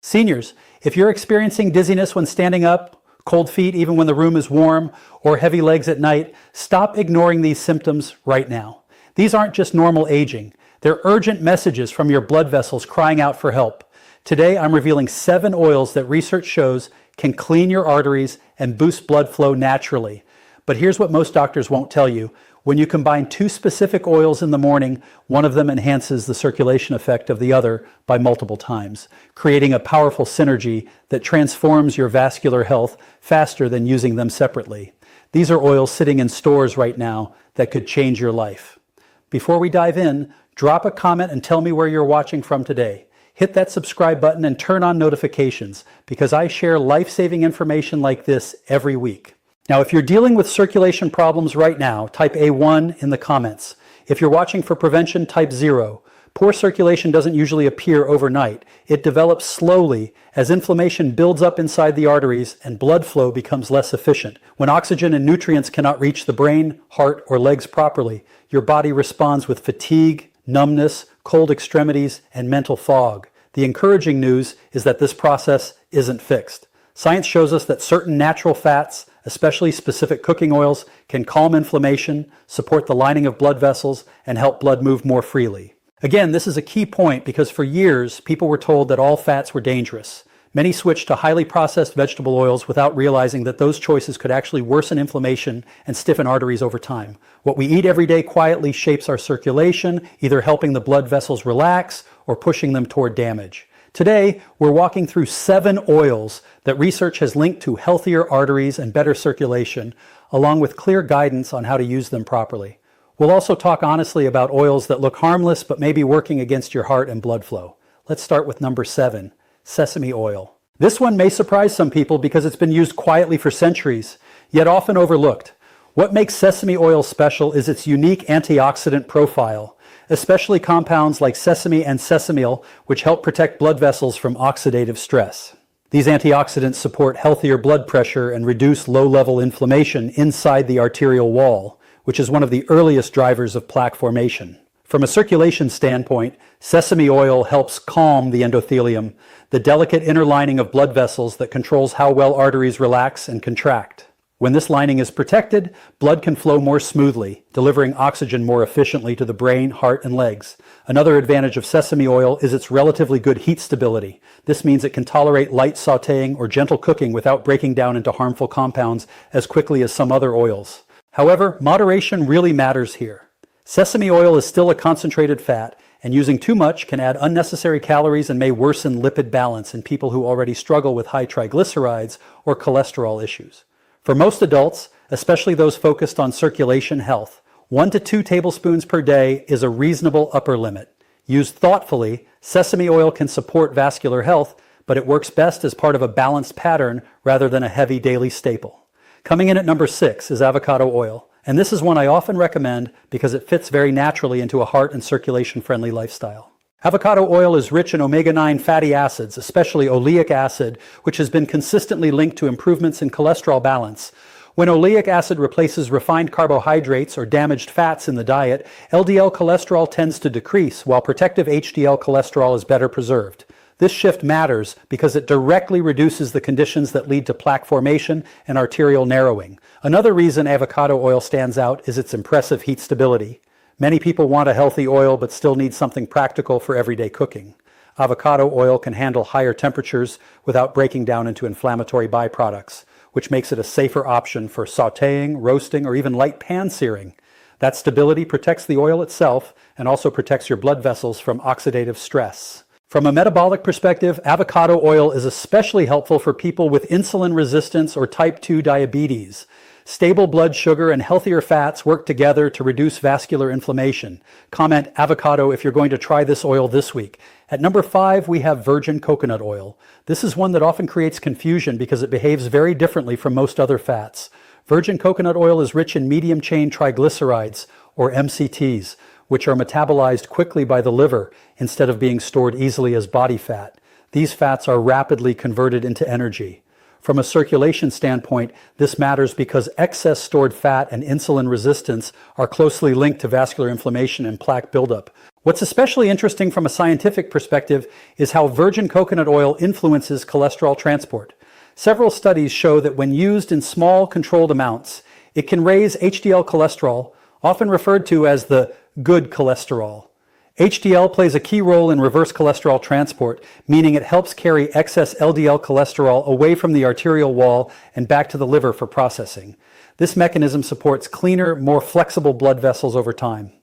Seniors, if you're experiencing dizziness when standing up, cold feet even when the room is warm, or heavy legs at night, stop ignoring these symptoms right now. These aren't just normal aging. They're urgent messages from your blood vessels crying out for help. Today, I'm revealing 7 oils that research shows can clean your arteries and boost blood flow naturally. But here's what most doctors won't tell you. When you combine 2 specific oils in the morning, one of them enhances the circulation effect of the other by multiple times, creating a powerful synergy that transforms your vascular health faster than using them separately. These are oils sitting in stores right now that could change your life. Before we dive in, drop a comment and tell me where you're watching from today. Hit that subscribe button and turn on notifications because I share life-saving information like this every week. Now, if you're dealing with circulation problems right now, type A1 in the comments. If you're watching for prevention, type 0. Poor circulation doesn't usually appear overnight. It develops slowly as inflammation builds up inside the arteries and blood flow becomes less efficient. When oxygen and nutrients cannot reach the brain, heart, or legs properly, your body responds with fatigue, numbness, cold extremities, and mental fog. The encouraging news is that this process isn't fixed. Science shows us that certain natural fats, especially specific cooking oils, can calm inflammation, support the lining of blood vessels, and help blood move more freely. Again, this is a key point because for years, people were told that all fats were dangerous. Many switched to highly processed vegetable oils without realizing that those choices could actually worsen inflammation and stiffen arteries over time. What we eat every day quietly shapes our circulation, either helping the blood vessels relax or pushing them toward damage. Today, we're walking through 7 oils that research has linked to healthier arteries and better circulation, along with clear guidance on how to use them properly. We'll also talk honestly about oils that look harmless but may be working against your heart and blood flow. Let's start with number 7, sesame oil. This one may surprise some people because it's been used quietly for centuries, yet often overlooked. What makes sesame oil special is its unique antioxidant profile, especially compounds like sesame and sesameal, which help protect blood vessels from oxidative stress. These antioxidants support healthier blood pressure and reduce low-level inflammation inside the arterial wall, which is one of the earliest drivers of plaque formation. From a circulation standpoint, sesame oil helps calm the endothelium, the delicate inner lining of blood vessels that controls how well arteries relax and contract. When this lining is protected, blood can flow more smoothly, delivering oxygen more efficiently to the brain, heart, and legs. Another advantage of sesame oil is its relatively good heat stability. This means it can tolerate light sautéing or gentle cooking without breaking down into harmful compounds as quickly as some other oils. However, moderation really matters here. Sesame oil is still a concentrated fat, and using too much can add unnecessary calories and may worsen lipid balance in people who already struggle with high triglycerides or cholesterol issues. For most adults, especially those focused on circulation health, 1 to 2 tablespoons per day is a reasonable upper limit. Used thoughtfully, sesame oil can support vascular health, but it works best as part of a balanced pattern rather than a heavy daily staple. Coming in at number 6 is avocado oil, and this is one I often recommend because it fits very naturally into a heart and circulation-friendly lifestyle. Avocado oil is rich in omega-9 fatty acids, especially oleic acid, which has been consistently linked to improvements in cholesterol balance. When oleic acid replaces refined carbohydrates or damaged fats in the diet, LDL cholesterol tends to decrease, while protective HDL cholesterol is better preserved. This shift matters because it directly reduces the conditions that lead to plaque formation and arterial narrowing. Another reason avocado oil stands out is its impressive heat stability. Many people want a healthy oil but still need something practical for everyday cooking. Avocado oil can handle higher temperatures without breaking down into inflammatory byproducts, which makes it a safer option for sautéing, roasting, or even light pan searing. That stability protects the oil itself and also protects your blood vessels from oxidative stress. From a metabolic perspective, avocado oil is especially helpful for people with insulin resistance or type 2 diabetes. Stable blood sugar and healthier fats work together to reduce vascular inflammation. Comment avocado if you're going to try this oil this week. At number 5, we have virgin coconut oil. This is one that often creates confusion because it behaves very differently from most other fats. Virgin coconut oil is rich in medium-chain triglycerides, or MCTs, which are metabolized quickly by the liver instead of being stored easily as body fat. These fats are rapidly converted into energy. From a circulation standpoint, this matters because excess stored fat and insulin resistance are closely linked to vascular inflammation and plaque buildup. What's especially interesting from a scientific perspective is how virgin coconut oil influences cholesterol transport. Several studies show that when used in small, controlled amounts, it can raise HDL cholesterol, often referred to as the good cholesterol. HDL plays a key role in reverse cholesterol transport, meaning it helps carry excess LDL cholesterol away from the arterial wall and back to the liver for processing. This mechanism supports cleaner, more flexible blood vessels over time.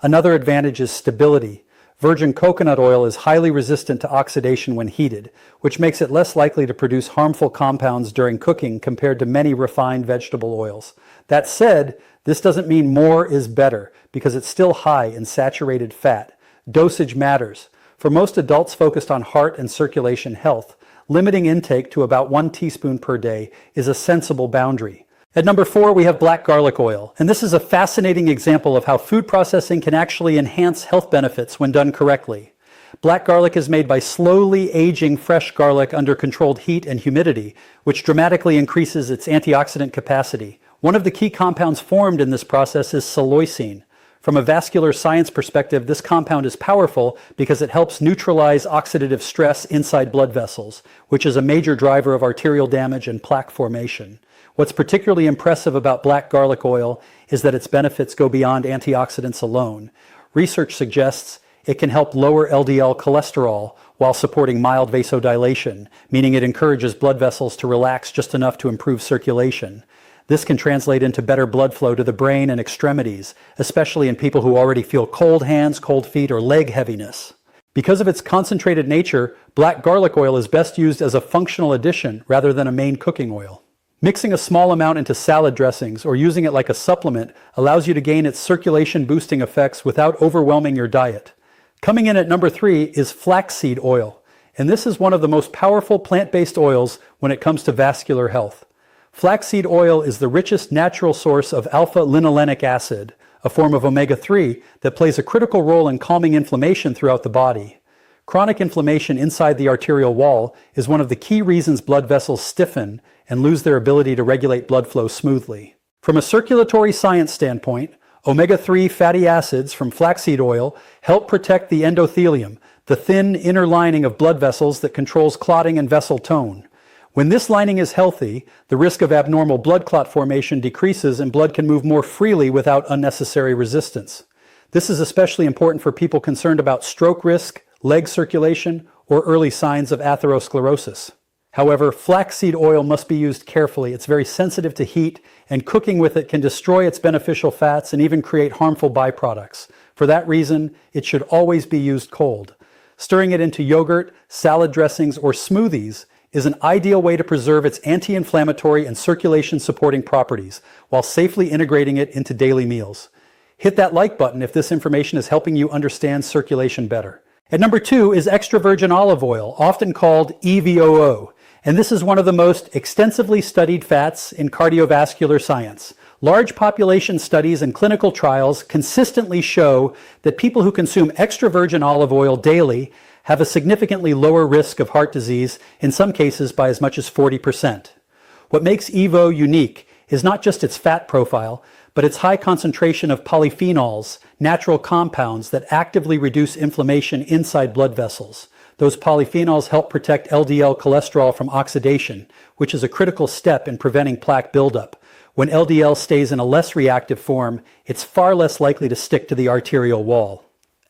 Another advantage is stability. Virgin coconut oil is highly resistant to oxidation when heated, which makes it less likely to produce harmful compounds during cooking compared to many refined vegetable oils. That said, this doesn't mean more is better, because it's still high in saturated fat. Dosage matters. For most adults focused on heart and circulation health, limiting intake to about 1 teaspoon per day is a sensible boundary. At number 4, we have black garlic oil, and this is a fascinating example of how food processing can actually enhance health benefits when done correctly. Black garlic is made by slowly aging fresh garlic under controlled heat and humidity, which dramatically increases its antioxidant capacity. One of the key compounds formed in this process is psilocin. From a vascular science perspective, this compound is powerful because it helps neutralize oxidative stress inside blood vessels, which is a major driver of arterial damage and plaque formation. What's particularly impressive about black garlic oil is that its benefits go beyond antioxidants alone. Research suggests it can help lower LDL cholesterol while supporting mild vasodilation, meaning it encourages blood vessels to relax just enough to improve circulation. This can translate into better blood flow to the brain and extremities, especially in people who already feel cold hands, cold feet, or leg heaviness. Because of its concentrated nature, black garlic oil is best used as a functional addition rather than a main cooking oil. Mixing a small amount into salad dressings or using it like a supplement allows you to gain its circulation-boosting effects without overwhelming your diet. Coming in at number 3 is flaxseed oil, and this is one of the most powerful plant-based oils when it comes to vascular health. Flaxseed oil is the richest natural source of alpha-linolenic acid, a form of omega-3 that plays a critical role in calming inflammation throughout the body. Chronic inflammation inside the arterial wall is one of the key reasons blood vessels stiffen and lose their ability to regulate blood flow smoothly. From a circulatory science standpoint, omega-3 fatty acids from flaxseed oil help protect the endothelium, the thin inner lining of blood vessels that controls clotting and vessel tone. When this lining is healthy, the risk of abnormal blood clot formation decreases and blood can move more freely without unnecessary resistance. This is especially important for people concerned about stroke risk, leg circulation, or early signs of atherosclerosis. However, flaxseed oil must be used carefully. It's very sensitive to heat, and cooking with it can destroy its beneficial fats and even create harmful byproducts. For that reason, it should always be used cold. Stirring it into yogurt, salad dressings, or smoothies is an ideal way to preserve its anti-inflammatory and circulation-supporting properties while safely integrating it into daily meals. Hit that like button if this information is helping you understand circulation better. At number 2 is extra virgin olive oil, often called EVOO, and this is one of the most extensively studied fats in cardiovascular science. Large population studies and clinical trials consistently show that people who consume extra virgin olive oil daily have a significantly lower risk of heart disease, in some cases by as much as 40%. What makes EVO unique is not just its fat profile, but its high concentration of polyphenols, natural compounds that actively reduce inflammation inside blood vessels. Those polyphenols help protect LDL cholesterol from oxidation, which is a critical step in preventing plaque buildup. When LDL stays in a less reactive form, it's far less likely to stick to the arterial wall.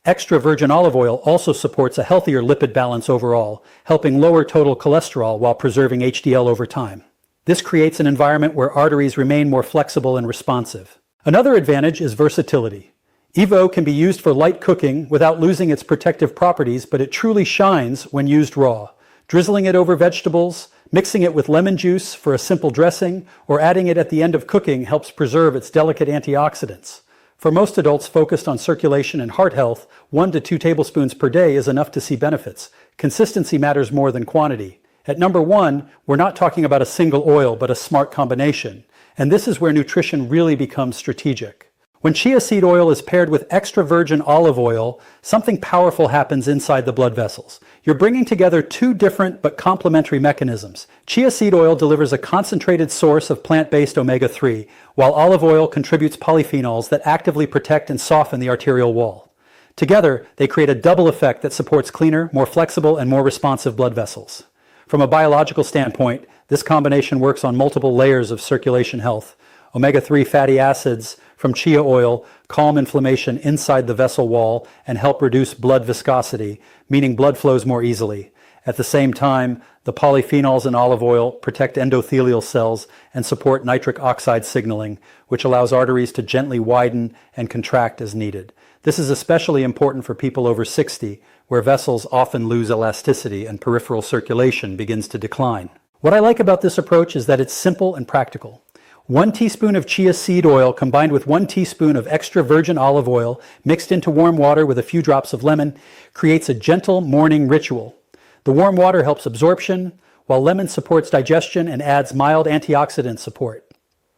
Extra virgin olive oil also supports a healthier lipid balance overall, helping lower total cholesterol while preserving HDL over time. This creates an environment where arteries remain more flexible and responsive. Another advantage is versatility. EVO can be used for light cooking without losing its protective properties, but it truly shines when used raw. Drizzling it over vegetables, mixing it with lemon juice for a simple dressing, or adding it at the end of cooking helps preserve its delicate antioxidants. For most adults focused on circulation and heart health, 1 to 2 tablespoons per day is enough to see benefits. Consistency matters more than quantity. At number 1, we're not talking about a single oil, but a smart combination. And this is where nutrition really becomes strategic. When chia seed oil is paired with extra virgin olive oil, something powerful happens inside the blood vessels. You're bringing together two different but complementary mechanisms. Chia seed oil delivers a concentrated source of plant-based omega-3, while olive oil contributes polyphenols that actively protect and soften the arterial wall. Together, they create a double effect that supports cleaner, more flexible, and more responsive blood vessels. From a biological standpoint, this combination works on multiple layers of circulation health. Omega-3 fatty acids from chia oil calm inflammation inside the vessel wall and help reduce blood viscosity, meaning blood flows more easily. At the same time, the polyphenols in olive oil protect endothelial cells and support nitric oxide signaling, which allows arteries to gently widen and contract as needed. This is especially important for people over 60, where vessels often lose elasticity and peripheral circulation begins to decline. What I like about this approach is that it's simple and practical. 1 teaspoon of chia seed oil combined with 1 teaspoon of extra virgin olive oil mixed into warm water with a few drops of lemon creates a gentle morning ritual. The warm water helps absorption, while lemon supports digestion and adds mild antioxidant support.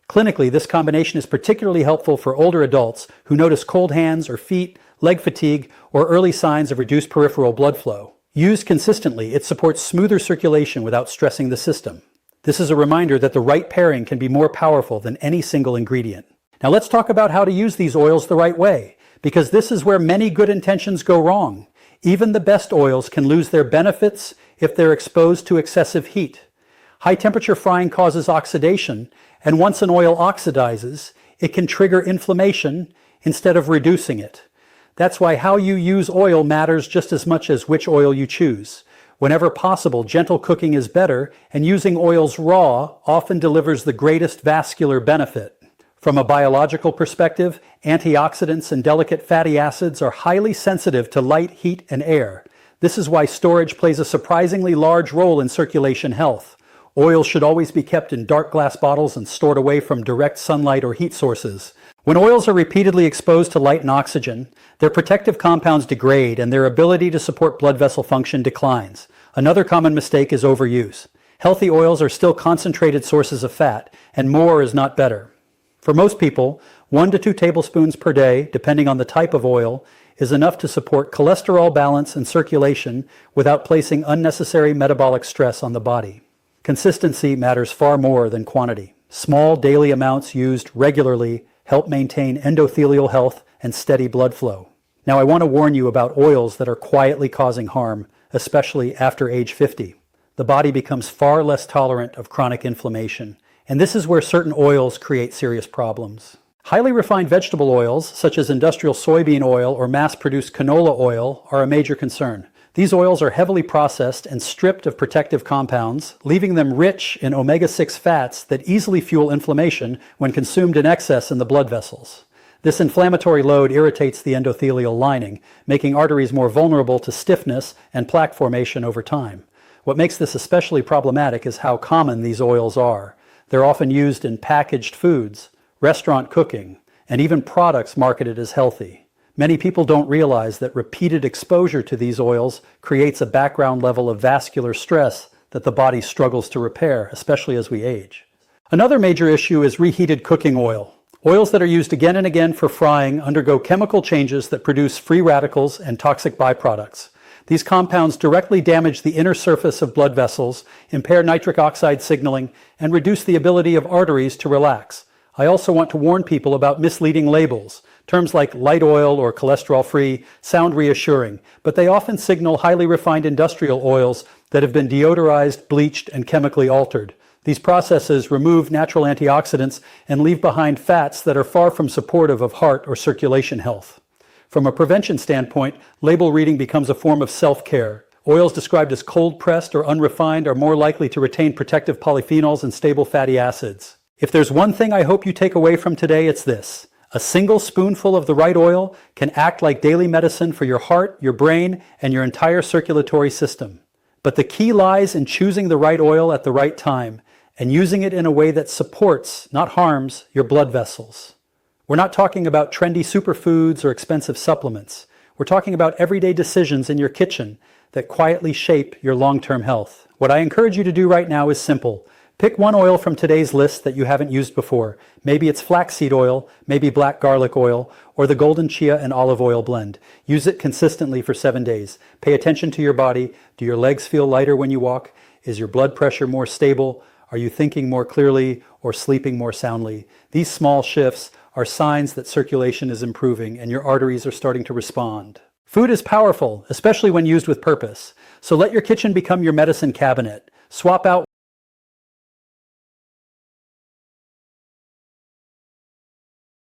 Clinically, this combination is particularly helpful for older adults who notice cold hands or feet, leg fatigue, or early signs of reduced peripheral blood flow. Used consistently, it supports smoother circulation without stressing the system. This is a reminder that the right pairing can be more powerful than any single ingredient. Now let's talk about how to use these oils the right way, because this is where many good intentions go wrong. Even the best oils can lose their benefits if they're exposed to excessive heat. High temperature frying causes oxidation, and once an oil oxidizes, it can trigger inflammation instead of reducing it. That's why how you use oil matters just as much as which oil you choose. Whenever possible, gentle cooking is better, and using oils raw often delivers the greatest vascular benefit. From a biological perspective, antioxidants and delicate fatty acids are highly sensitive to light, heat, and air. This is why storage plays a surprisingly large role in circulation health. Oils should always be kept in dark glass bottles and stored away from direct sunlight or heat sources. When oils are repeatedly exposed to light and oxygen, their protective compounds degrade and their ability to support blood vessel function declines. Another common mistake is overuse. Healthy oils are still concentrated sources of fat, and more is not better. For most people, 1 to 2 tablespoons per day, depending on the type of oil, is enough to support cholesterol balance and circulation without placing unnecessary metabolic stress on the body. Consistency matters far more than quantity. Small daily amounts used regularly help maintain endothelial health and steady blood flow. Now, I want to warn you about oils that are quietly causing harm, especially after age 50. The body becomes far less tolerant of chronic inflammation, and this is where certain oils create serious problems. Highly refined vegetable oils, such as industrial soybean oil or mass-produced canola oil, are a major concern. These oils are heavily processed and stripped of protective compounds, leaving them rich in omega-6 fats that easily fuel inflammation when consumed in excess in the blood vessels. This inflammatory load irritates the endothelial lining, making arteries more vulnerable to stiffness and plaque formation over time. What makes this especially problematic is how common these oils are. They're often used in packaged foods, restaurant cooking, and even products marketed as healthy. Many people don't realize that repeated exposure to these oils creates a background level of vascular stress that the body struggles to repair, especially as we age. Another major issue is reheated cooking oil. Oils that are used again and again for frying undergo chemical changes that produce free radicals and toxic byproducts. These compounds directly damage the inner surface of blood vessels, impair nitric oxide signaling, and reduce the ability of arteries to relax. I also want to warn people about misleading labels. Terms like light oil or cholesterol-free sound reassuring, but they often signal highly refined industrial oils that have been deodorized, bleached, and chemically altered. These processes remove natural antioxidants and leave behind fats that are far from supportive of heart or circulation health. From a prevention standpoint, label reading becomes a form of self-care. Oils described as cold-pressed or unrefined are more likely to retain protective polyphenols and stable fatty acids. If there's one thing I hope you take away from today, it's this. A single spoonful of the right oil can act like daily medicine for your heart, your brain, and your entire circulatory system. But the key lies in choosing the right oil at the right time and using it in a way that supports, not harms, your blood vessels. We're not talking about trendy superfoods or expensive supplements. We're talking about everyday decisions in your kitchen that quietly shape your long-term health. What I encourage you to do right now is simple. Pick one oil from today's list that you haven't used before. Maybe it's flaxseed oil, maybe black garlic oil, or the golden chia and olive oil blend. Use it consistently for 7 days. Pay attention to your body. Do your legs feel lighter when you walk? Is your blood pressure more stable? Are you thinking more clearly or sleeping more soundly? These small shifts are signs that circulation is improving and your arteries are starting to respond. Food is powerful, especially when used with purpose. So let your kitchen become your medicine cabinet. Swap out